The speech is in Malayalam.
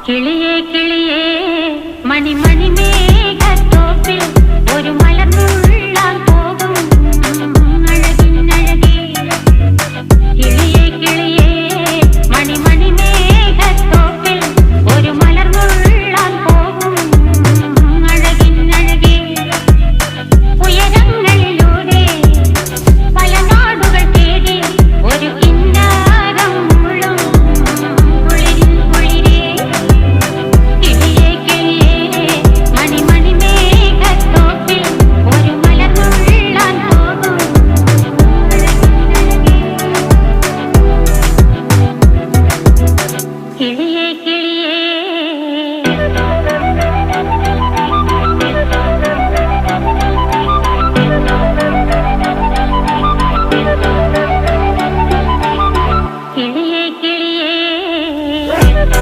കിളിയേ കിളിയേ മണിമണി മേഘത്തോപ്പിൽ ഒരു മലർന്നുള്ളാൻ പോകും അഴകിനഴകേ. കിളിയേ കിളിയേ മണിമണി മേഘത്തോപ്പിൽ ഒരു മലർന്നുള്ളാൻ പോകും അഴകിനഴകേ. ഉയരങ്ങളിലൂടെ പല നാടുകൾ തേടി ഒരു കിന്നാരം മുഴും കുളിരിൻ കുളിരേ. കിളിയേ കിളിയേ മണിമണി മേഘത്തോപ്പിൽ ഒരു മലർന്നുള്ളാൻ പോകും അഴകിനഴകേ. കിളിയേ